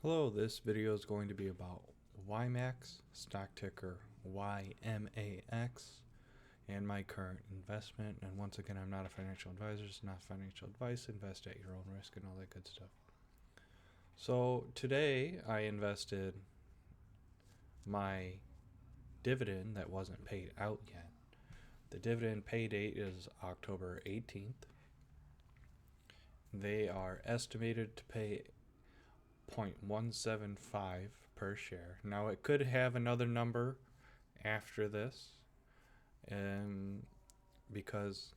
Hello, this video is going to be about YMAX, stock ticker YMAX, and my current investment. And once again, I'm not a financial advisor, it's not financial advice. Invest at your own risk and all that good stuff. So today I invested my dividend that wasn't paid out yet. The dividend pay date is October 18th. They are estimated to pay 0.175 per share. Now it could have another number after this, because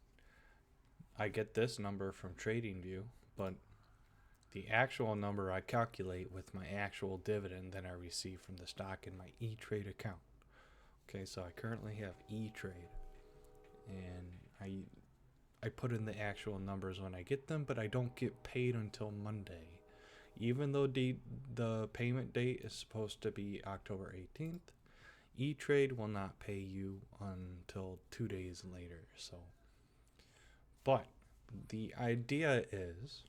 I get this number from TradingView, but the actual number I calculate with my actual dividend that I receive from the stock in my E-Trade account. Okay, so I currently have E-Trade, and I put in the actual numbers when I get them, but I don't get paid until Monday. Even though the payment date is supposed to be October 18th, E-Trade will not pay you until 2 days later. But the idea is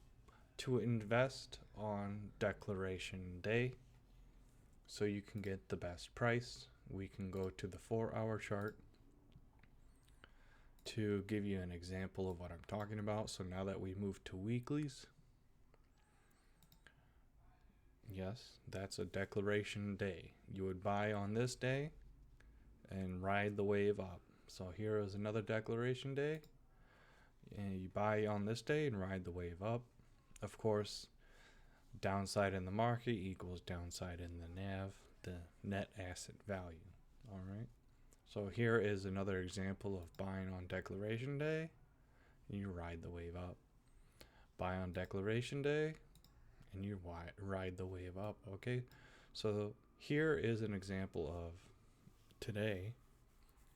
to invest on declaration day so you can get the best price. We can go to the 4-hour chart to give you an example of what I'm talking about. So now that we move to weeklies, yes, that's a declaration day. You would buy on this day and ride the wave up. So here is another declaration day. And you buy on this day and ride the wave up. Of course, downside in the market equals downside in the NAV, the net asset value. All right. So here is another example of buying on declaration day. And you ride the wave up. Buy on declaration day and you ride the wave up. Okay. So here is an example of today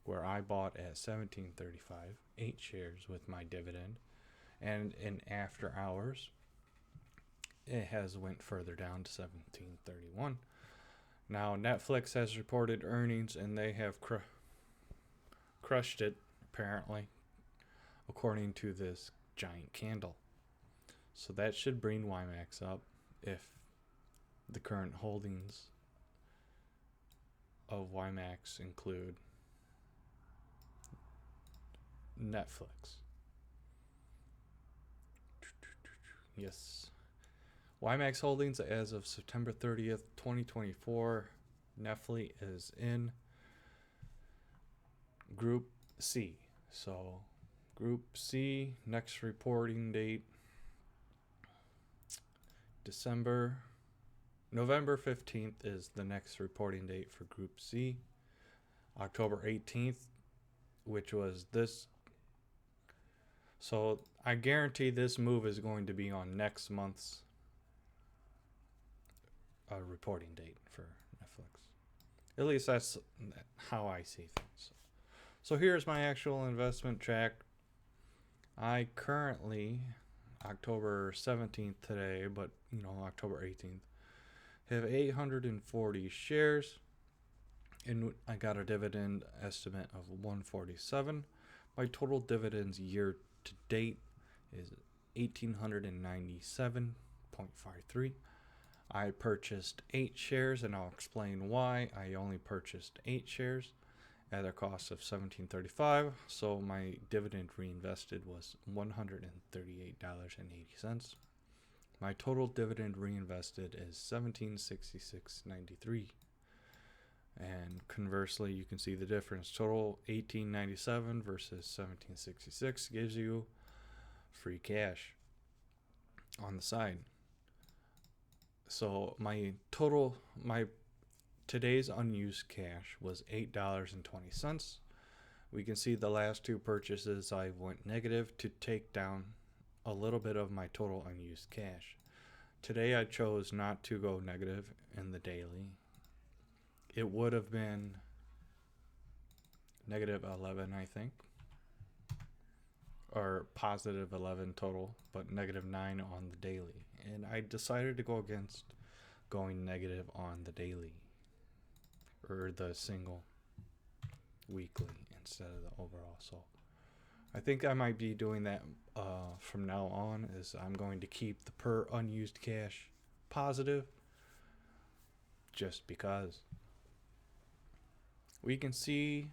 where I bought at $17.35, 8 shares with my dividend, and in after hours it has went further down to $17.31. Now Netflix has reported earnings and they have crushed it, apparently, according to this giant candle. So that should bring YMAX up if the current holdings of YMAX include Netflix. Yes. YMAX holdings as of September 30th, 2024. Netflix is in Group C. So, Group C, next reporting date, November 15th is the next reporting date for Group C. October 18th, which was this. So I guarantee this move is going to be on next month's reporting date for Netflix. At least that's how I see things. So here's my actual investment track. I currently, October 17th today, but October 18th, have 840 shares, and I got a dividend estimate of 147. My total dividends year to date is 1,897.53. I purchased 8 shares, and I'll explain why I only purchased 8 shares at a cost of $17.35. So my dividend reinvested was $138.80. My total dividend reinvested is $1766.93. And conversely, you can see the difference. Total $18.97 versus $17.66 gives you free cash on the side. So my today's unused cash was $8.20. We can see the last 2 purchases I went negative to take down a little bit of my total unused cash. Today I chose not to go negative in the daily. It would have been negative 11, I think, or positive 11 total, but negative 9 on the daily. And I decided to go against going negative on the daily, or the single weekly instead of the overall. So I think I might be doing that from now on, is I'm going to keep the per unused cash positive just because. We can see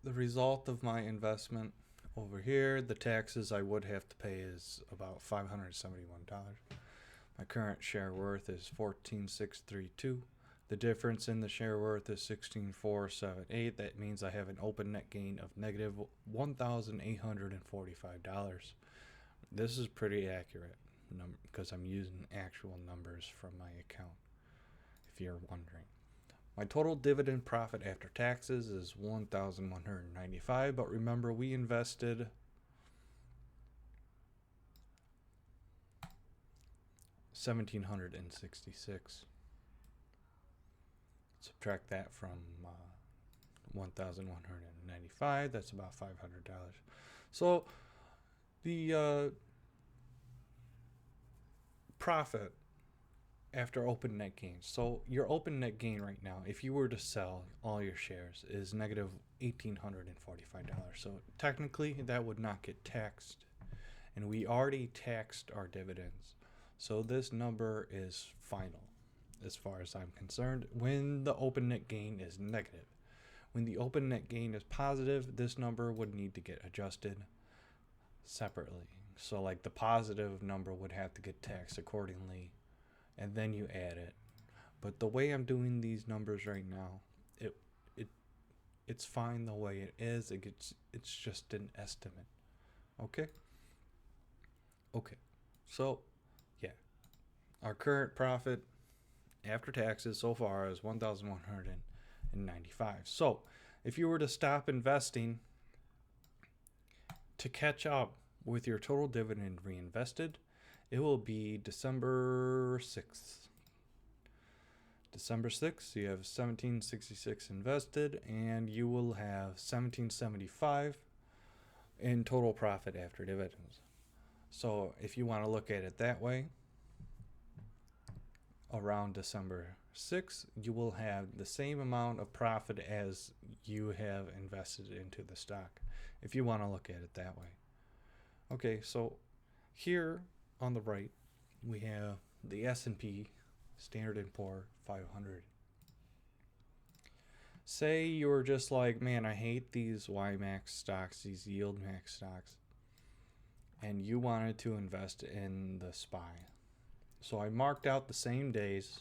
the result of my investment over here. The taxes I would have to pay is about $571. My current share worth is 14,632. The difference in the share worth is 16,478. That means I have an open net gain of negative $1,845. This is pretty accurate because I'm using actual numbers from my account, if you're wondering. My total dividend profit after taxes is $1,195, but remember we invested $1,766. Subtract that from 1,195. That's about $500. So the profit after open net gains. So your open net gain right now, if you were to sell all your shares, is negative $1,845. So technically that would not get taxed, and we already taxed our dividends. So this number is final as far as I'm concerned when the open net gain is negative. When the open net gain is positive, this number would need to get adjusted separately. So like the positive number would have to get taxed accordingly, and then you add it. But the way I'm doing these numbers right now, it's fine the way it is. It's just an estimate. Okay? Okay. So, yeah. Our current profit after taxes so far is $1,195. So, if you were to stop investing to catch up with your total dividend reinvested, it will be December 6th. December 6th, you have 1766 invested, and you will have 1775 in total profit after dividends. So if you want to look at it that way, around December 6th, you will have the same amount of profit as you have invested into the stock, if you want to look at it that way. Okay, so here on the right, we have the S&P Standard & Poor 500. Say you're just like, man, I hate these YMAX stocks, these yield max stocks, and you wanted to invest in the SPY. So I marked out the same days.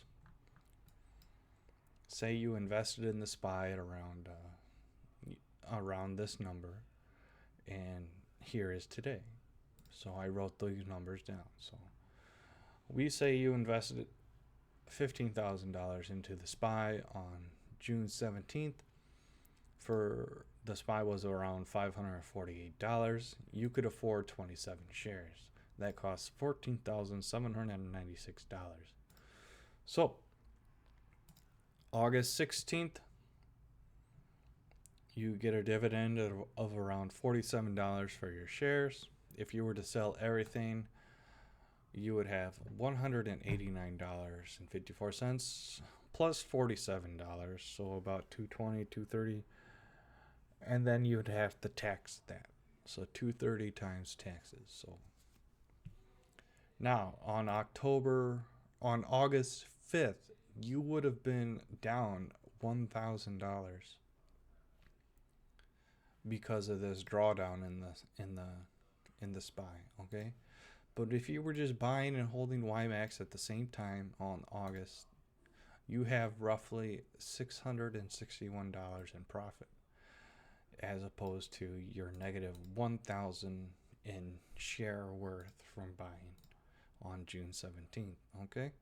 Say you invested in the SPY at around this number, and here is today. So I wrote these numbers down. So we say you invested $15,000 into the SPY on June 17th. For the SPY was around $548. You could afford 27 shares. That costs $14,796. So August 16th, you get a dividend of around $47 for your shares. If you were to sell everything, you would have $189.54 plus $47, so about $220, $230, and then you would have to tax that. So $230 times taxes. So now on August 5th, you would have been down $1,000 because of this drawdown in the SPY, okay? But if you were just buying and holding YMAX at the same time on August, you have roughly $661 in profit, as opposed to your negative $1,000 in share worth from buying on June 17th, okay?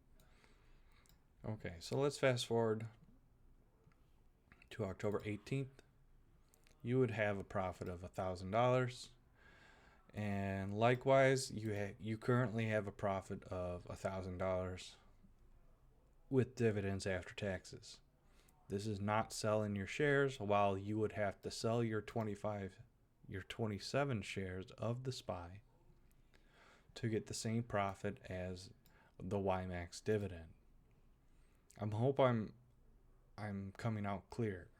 Okay, so let's fast forward to October 18th. You would have a profit of $1,000. And likewise, you currently have a profit of $1,000 with dividends after taxes. This is not selling your shares, while you would have to sell your 27 shares of the SPY to get the same profit as the YMAX dividend. I hope I'm coming out clear,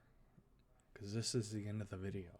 because this is the end of the video.